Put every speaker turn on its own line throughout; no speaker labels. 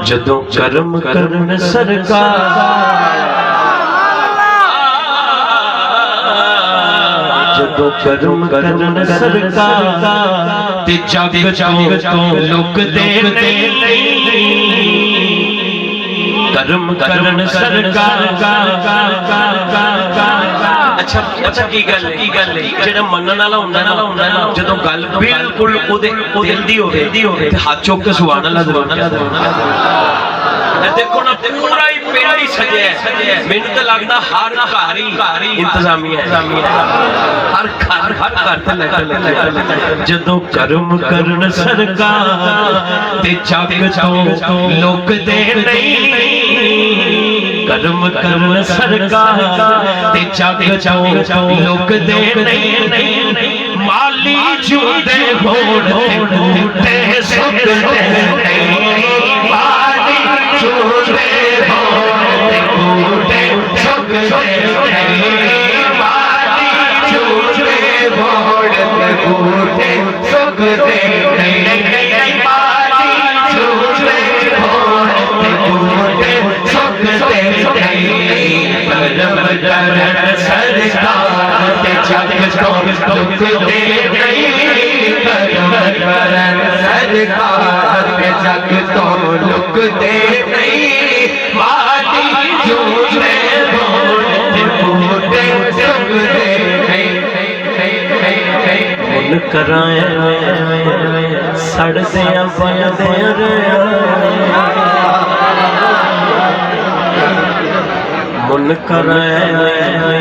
जदों कर्म करन सरकार, जदों कर्म करन सरकार ते जग तो लुक दे कर्म करन सरकार। अच्छा अच्छा की गल है जेड़ा मनन वाला हुंदा ना जदों गल बिल्कुल ओदे दिल दी होवे ते हाथ चुक के सुभान अल्लाह देखो ना पूरा ही पिंड ही सजया है। मैनूं तो लगदा हर घर ही इंतजामिया है, हर घर ते लगे जदों कर्म करन सरकार ते जग तो लुक दे नहीं। कर्म करन सरकार ते जग तो लुक दे नहीं। माली जुदे होण ते सुख दे नहीं। माली जुदे होण ते सुख दे नहीं। माली जुदे होण ते सुख दे नहीं। माली जुदे होण ते सुख दे नहीं। कर्म करन सरकार ते जग तो लुक दे नहीं। कर्म करन सरकार ते जग तो लुक दे नहीं। माली जुदे होण ते सुख दे नहीं। मुन कराए सड़दियां बनदियां मुन कराए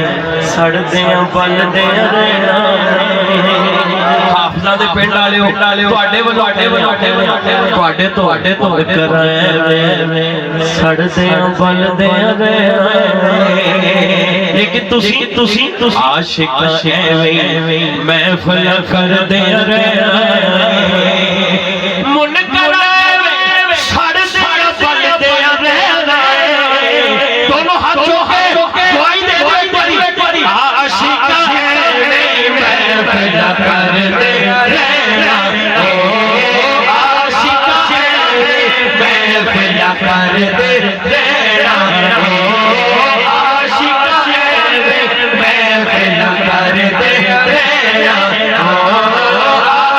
सड़दियां बनदियां हाफिज़ां दे पिंड वालिओ तुहाडे वल्लों तुहाडे कराए सड़दियां बनदियां लेकिन तुसी आशिक एवें महफिल करदियां मुन कराए सड़दियां बनदियां दोनों हाथों के दुआई दे परी आशिक महफिल करदे रहना। ओ आशिक महफिल करदे रहना। ओ आशिक महफिल करदे रहना। ओ आशिक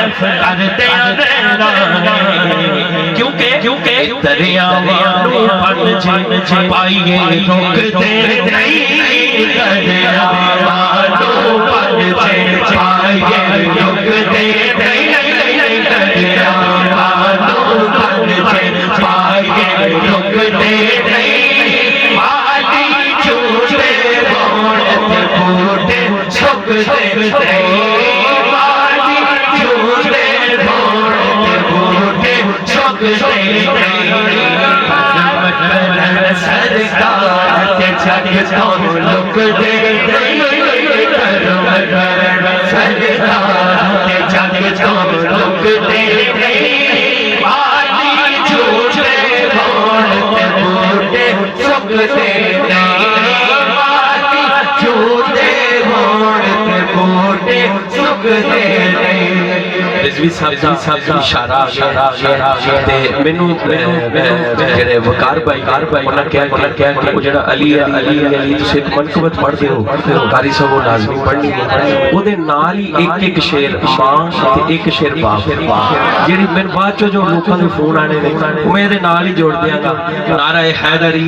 महफिल करदे रहना। क्योंकि दरियावां बन पाइए रुकते नहीं। दरियावां बन पाइए रुकते नहीं। दरियावां बन पाइए रुकते नहीं। माली जुदे होण ते बूटे सुकदे नहीं। सरकार ते जग तो लुक दे नहीं। कर्म करन सरकार ते जग तो लुक दे नहीं। माली जुदे होण ते बूटे सुख दे नहीं। माली जुदे होण ते बूटे सुख दे नहीं। रिजवी साहब दा इशारा ते मैनू जेड़े वकार भाई उन्होंने क्या कि जेड़ा अली तुसीं एक मनकबत पढ़दे हो कारी साहब वो लाजमी पढ़नी ओदे नाल ही एक शेर मां ते एक शेर बाप जेड़ी मेरे बाद चो जो लोकां दे फोन आने ने मैं इहदे नाल ही जोड़ दियांगा। नारा हैदरी।